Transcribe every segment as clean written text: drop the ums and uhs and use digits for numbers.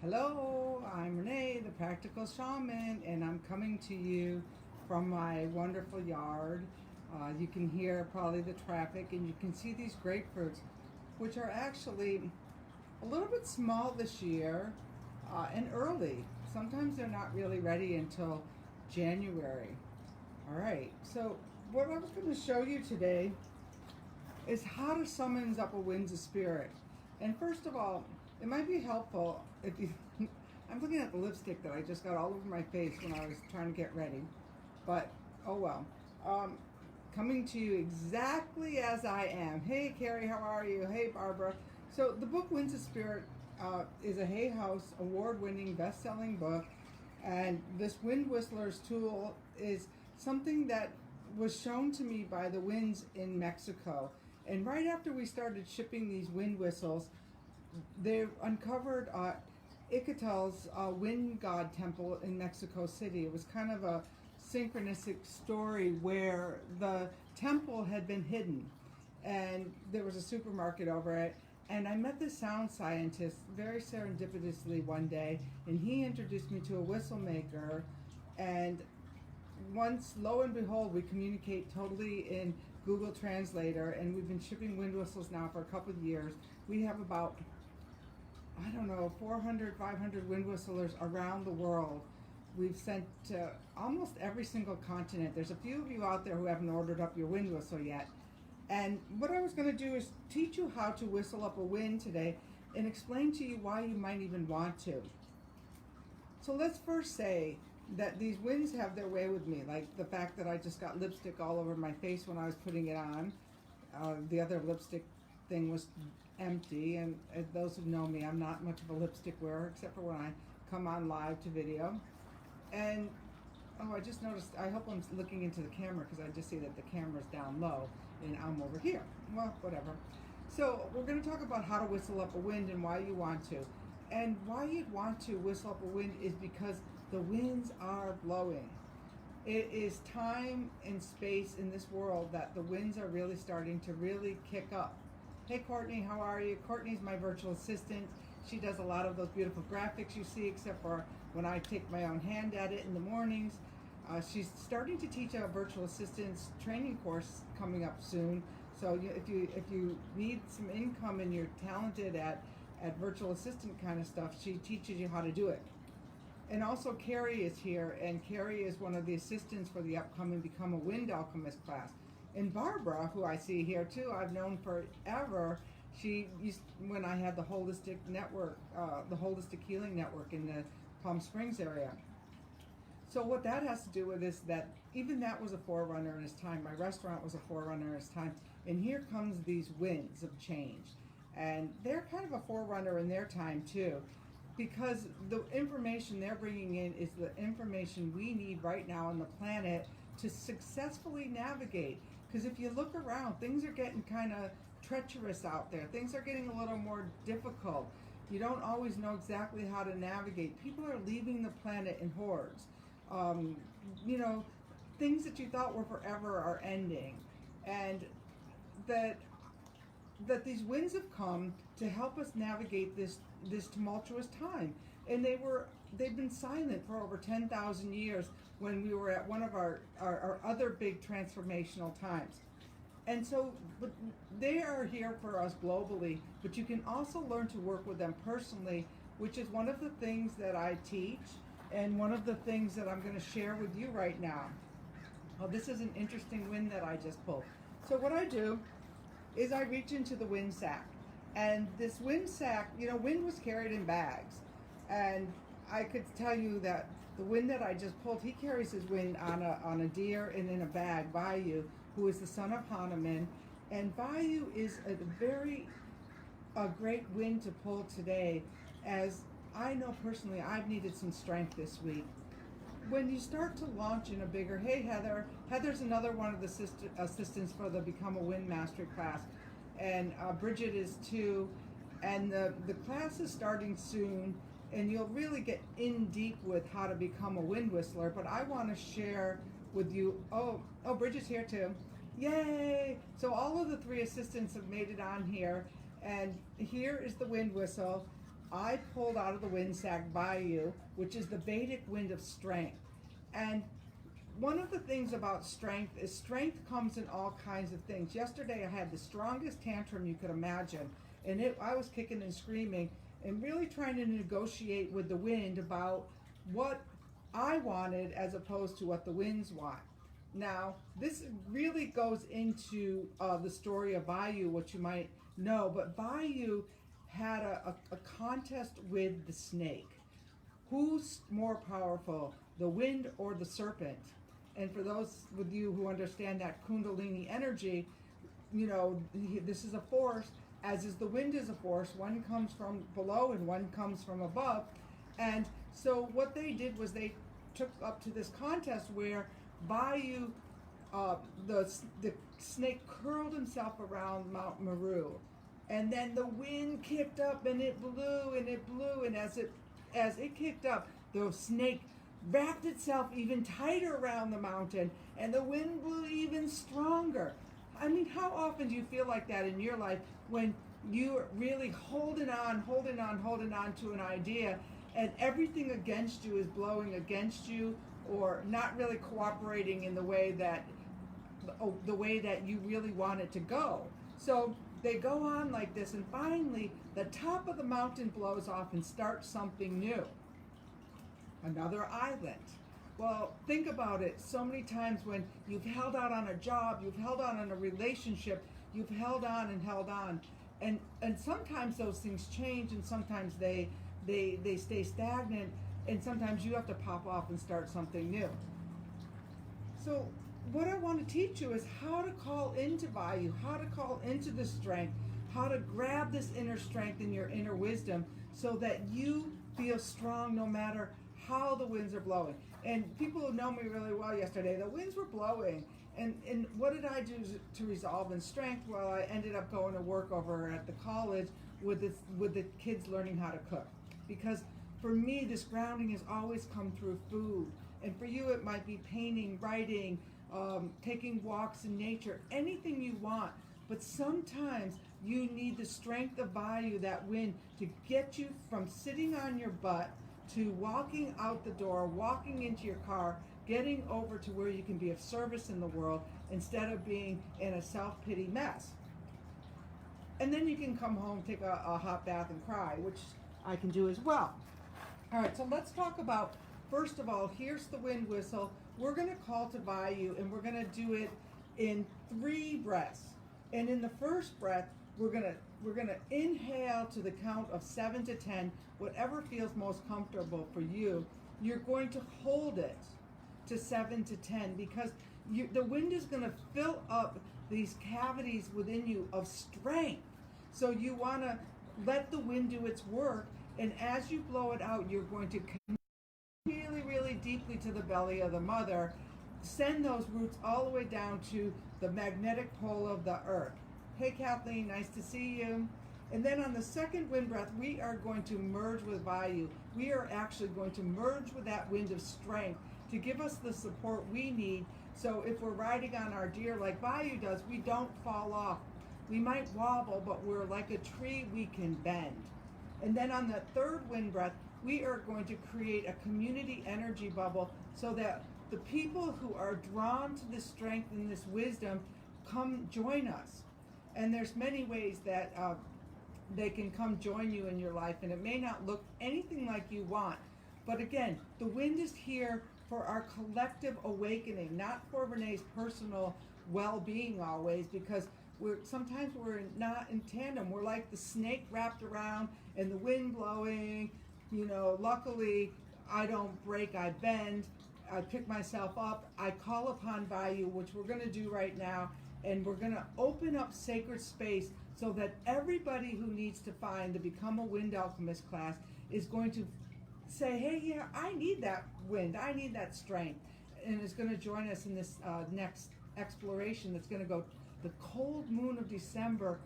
Hello, I'm Renee, the Practical Shaman, and I'm coming to you from my wonderful yard. You can hear probably the traffic, and you can see these grapefruits, which are actually a little bit small this year and early. Sometimes they're not really ready until January. All right, so what I was going to show you today is how to summons up a winds of spirit. And first of all, it might be helpful if you, I'm looking at the lipstick that I just got all over my face when I was trying to get ready, but oh well. Coming to you exactly as I am. Hey Carrie, how are you? Hey Barbara. So the book Winds of Spirit is a Hay House award-winning best-selling book, and this wind whistler's tool is something that was shown to me by the winds in Mexico. And right after we started shipping these wind whistles, they uncovered Icatel's wind god temple in Mexico City. It was kind of a synchronistic story where the temple had been hidden and there was a supermarket over it. And I met this sound scientist very serendipitously one day, and he introduced me to a whistle maker. And once, lo and behold, we communicate totally in Google Translator, and we've been shipping wind whistles now for a couple of years. We have about, I don't know, 400, 500 wind whistlers around the world. We've sent to almost every single continent. There's a few of you out there who haven't ordered up your wind whistle yet. And what I was going to do is teach you how to whistle up a wind today and explain to you why you might even want to. So let's first say that these winds have their way with me, like the fact that I just got lipstick all over my face when I was putting it on. The other lipstick thing was empty, and those who know me, I'm not much of a lipstick wearer except for when I come on live to video. And oh, I just noticed, I hope I'm looking into the camera because I just see that the camera's down low and I'm over here. Well, whatever. So we're going to talk about how to whistle up a wind and why you want to. And why you'd want to whistle up a wind is because the winds are blowing. It is time and space in this world that the winds are really starting to really kick up. Hey Courtney, how are you? Courtney's my virtual assistant. She does a lot of those beautiful graphics you see, except for when I take my own hand at it in the mornings. She's starting to teach a virtual assistance training course coming up soon. So if you need some income and you're talented at virtual assistant kind of stuff, she teaches you how to do it. And also Carrie is here, and Carrie is one of the assistants for the upcoming Become a Wind Alchemist class. And Barbara, who I see here too, I've known forever. She used, when I had the holistic network, the holistic healing network in the Palm Springs area. So what that has to do with is that even that was a forerunner in its time. My restaurant was a forerunner in its time. And here comes these winds of change. And they're kind of a forerunner in their time too, because the information they're bringing in is the information we need right now on the planet to successfully navigate. Because if you look around, things are getting kind of treacherous out there. Things are getting a little more difficult. You don't always know exactly how to navigate. People are leaving the planet in hordes. You know, things that you thought were forever are ending. And that these winds have come to help us navigate this tumultuous time. And they've been silent for over 10,000 years when we were at one of our other big transformational times. And so they are here for us globally, but you can also learn to work with them personally, which is one of the things that I teach and one of the things that I'm going to share with you right now. Oh, this is an interesting wind that I just pulled. So what I do is I reach into the wind sack, and this wind sack, you know, wind was carried in bags, and I could tell you that the wind that I just pulled, he carries his wind on a deer and in a bag, Vayu, who is the son of Hanuman. And Vayu is a great wind to pull today, as I know personally I've needed some strength this week. When you start to launch in a bigger, hey Heather's another one of the assistants for the Become a Wind Mastery class, and Bridget is too, and the class is starting soon, and you'll really get in deep with how to become a wind whistler. But I want to share with you, oh Bridget's here too, yay! So all of the three assistants have made it on here, and here is the wind whistle. I pulled out of the wind sack Vayu, which is the Vedic wind of strength. And one of the things about strength is strength comes in all kinds of things. Yesterday I had the strongest tantrum you could imagine, and I was kicking and screaming and really trying to negotiate with the wind about what I wanted as opposed to what the winds want. Now, this really goes into the story of Vayu, which you might know, but Vayu had a contest with the snake. Who's more powerful, the wind or the serpent? And for those with you who understand that Kundalini energy, you know, this is a force, as is the wind is a force. One comes from below and one comes from above. And so what they did was they took up to this contest where Vayu, the snake curled himself around Mount Meru. And then the wind kicked up and it blew and it blew. And as it kicked up, the snake wrapped itself even tighter around the mountain, and the wind blew even stronger. I mean, how often do you feel like that in your life when you're really holding on to an idea, and everything against you is blowing against you, or not really cooperating in the way that you really want it to go? So they go on like this, and finally the top of the mountain blows off and starts something new. Another island. Well, think about it. So many times when you've held out on a job, you've held on a relationship, you've held on and held on. And sometimes those things change, and sometimes they stay stagnant, and sometimes you have to pop off and start something new. So what I want to teach you is how to call into Vayu, how to call into the strength, how to grab this inner strength and your inner wisdom so that you feel strong no matter how the winds are blowing. And people who know me really well yesterday, the winds were blowing. And what did I do to resolve in strength? Well, I ended up going to work over at the college with the kids learning how to cook. Because for me, this grounding has always come through food. And for you, it might be painting, writing, taking walks in nature, anything you want. But sometimes you need the strength of Vayu, that wind, to get you from sitting on your butt to walking out the door, walking into your car, getting over to where you can be of service in the world instead of being in a self-pity mess. And then you can come home, take a hot bath and cry, which I can do as well. All right, so let's talk about, first of all, here's the wind whistle. We're going to call to Vayu, and we're going to do it in 3 breaths. And in the first breath, we're gonna inhale to the count of 7 to 10, whatever feels most comfortable for you. You're going to hold it to 7 to 10 because the wind is going to fill up these cavities within you of strength. So you want to let the wind do its work, and as you blow it out, you're going to connect really, really deeply to the belly of the mother. Send those roots all the way down to the magnetic pole of the earth. Hey Kathleen, nice to see you. And then on the second wind breath, we are going to merge with Vayu. We are actually going to merge with that wind of strength to give us the support we need. So if we're riding on our deer like Vayu does, we don't fall off. We might wobble, but we're like a tree, we can bend. And then on the third wind breath, we are going to create a community energy bubble so that the people who are drawn to this strength and this wisdom come join us. And there's many ways that they can come join you in your life, and it may not look anything like you want. But again, the wind is here for our collective awakening, not for Renee's personal well-being always, because sometimes we're not in tandem. We're like the snake wrapped around and the wind blowing. You know, luckily I don't break, I bend, I pick myself up, I call upon Vayu, which we're going to do right now, and we're going to open up sacred space so that everybody who needs to find the Become a Wind Alchemist class is going to say, hey, yeah, I need that wind, I need that strength, and is going to join us in this next exploration that's going to go the cold moon of December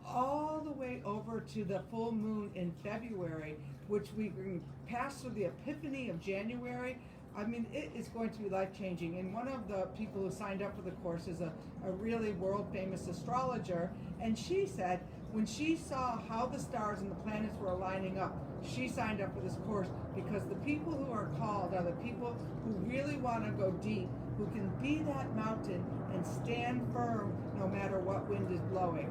all the way over to the full moon in February, which we can pass through the epiphany of January. I mean, it is going to be life-changing. And one of the people who signed up for the course is a really world-famous astrologer, and she said, When she saw how the stars and the planets were lining up, she signed up for this course because the people who are called are the people who really want to go deep, who can be that mountain and stand firm no matter what wind is blowing.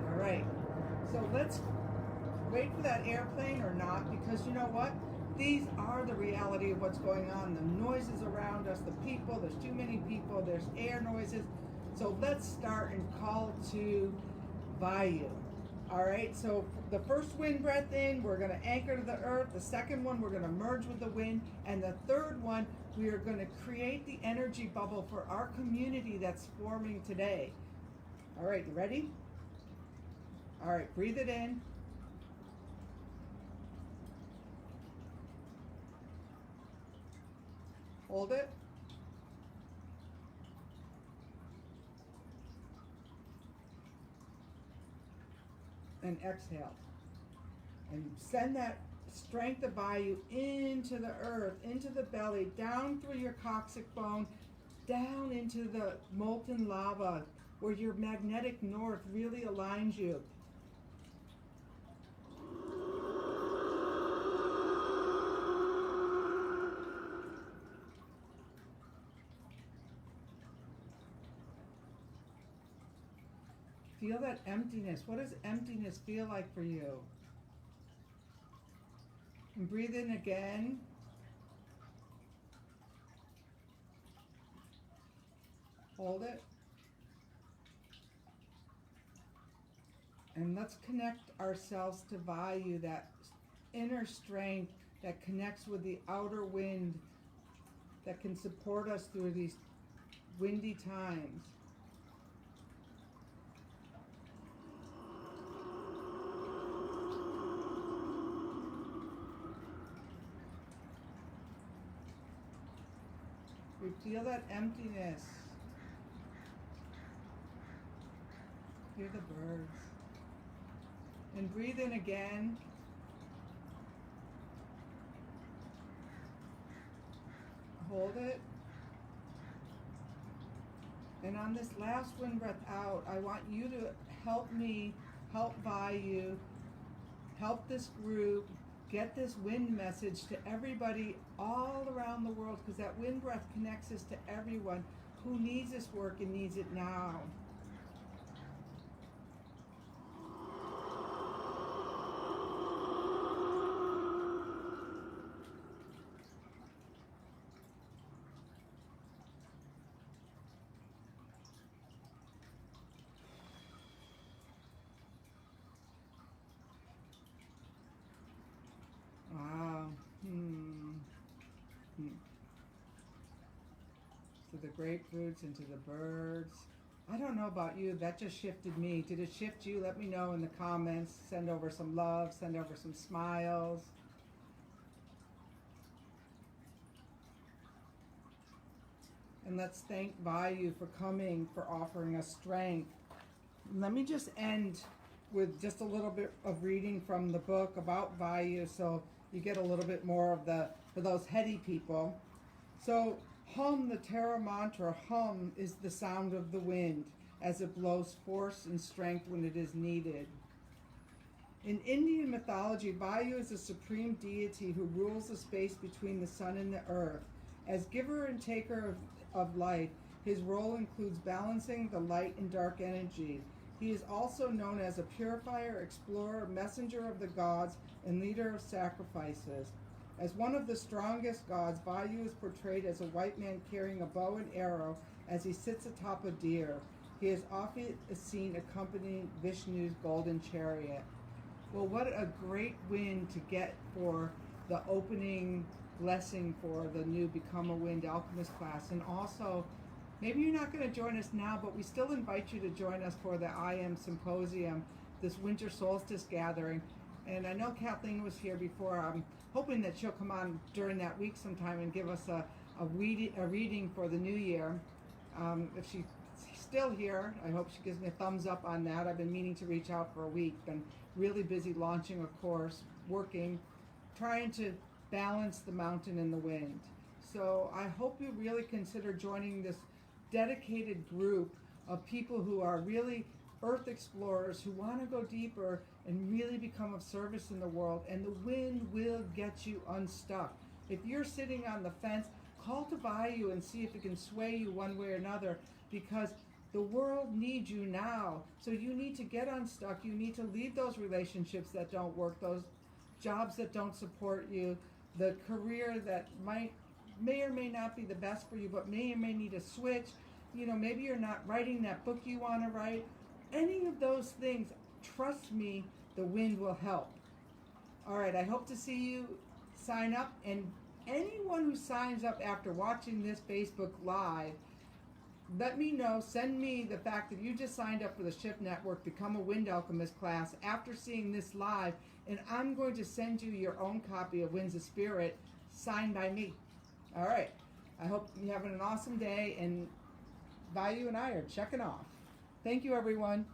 All right, so let's wait for that airplane or not, because you know what? These are the reality of what's going on. The noises around us, the people, there's too many people, there's air noises. So let's start and call to Vayu. All right, so the first wind breath in, we're going to anchor to the earth. The second one, we're going to merge with the wind. And the third one, we are going to create the energy bubble for our community that's forming today. All right, you ready? All right, breathe it in. Hold it. And exhale. And send that strength of Vayu into the earth, into the belly, down through your coccyx bone, down into the molten lava where your magnetic north really aligns you. Feel that emptiness. What does emptiness feel like for you? And breathe in again. Hold it. And let's connect ourselves to Vayu, that inner strength that connects with the outer wind that can support us through these windy times. We feel that emptiness. Hear the birds. And breathe in again. Hold it. And on this last wind breath out, I want you to help me, help Vayu, help this group, get this wind message to everybody all around the world, because that wind breath connects us to everyone who needs this work and needs it now. To the grapefruits and to the birds. I don't know about you, that just shifted me. Did it shift you? Let me know in the comments. Send over some love, send over some smiles. And let's thank Vayu for coming, for offering us strength. Let me just end with just a little bit of reading from the book about Vayu, so you get a little bit more of the, for those heady people. So, hum, the Tara mantra, hum is the sound of the wind as it blows force and strength when it is needed. In Indian mythology, Vayu is a supreme deity who rules the space between the sun and the earth. As giver and taker of life, his role includes balancing the light and dark energy. He is also known as a purifier, explorer, messenger of the gods, and leader of sacrifices. As one of the strongest gods, Vayu is portrayed as a white man carrying a bow and arrow as he sits atop a deer. He is often seen accompanying Vishnu's golden chariot. Well, what a great win to get for the opening blessing for the new Become a Wind Alchemist class. And also, maybe you're not going to join us now, but we still invite you to join us for the I Am Symposium, this winter solstice gathering. And I know Kathleen was here before. I'm hoping that she'll come on during that week sometime and give us a reading for the new year. If she's still here, I hope she gives me a thumbs up on that. I've been meaning to reach out for a week. Been really busy launching a course, working, trying to balance the mountain and the wind. So I hope you really consider joining this dedicated group of people who are really earth explorers who want to go deeper and really become of service in the world, and the wind will get you unstuck. If you're sitting on the fence, call to Vayu and see if it can sway you one way or another, because the world needs you now. So you need to get unstuck. You need to leave those relationships that don't work, those jobs that don't support you, the career that may or may not be the best for you, but may or may need a switch. You know, maybe you're not writing that book you want to write. Any of those things, trust me, the wind will help. All right, I hope to see you sign up, and anyone who signs up after watching this Facebook Live, let me know, send me the fact that you just signed up for the Shift Network, Become a Wind Alchemist class after seeing this live, and I'm going to send you your own copy of Winds of Spirit signed by me. All right, I hope you're having an awesome day, and Vayu and I are checking off. Thank you, everyone.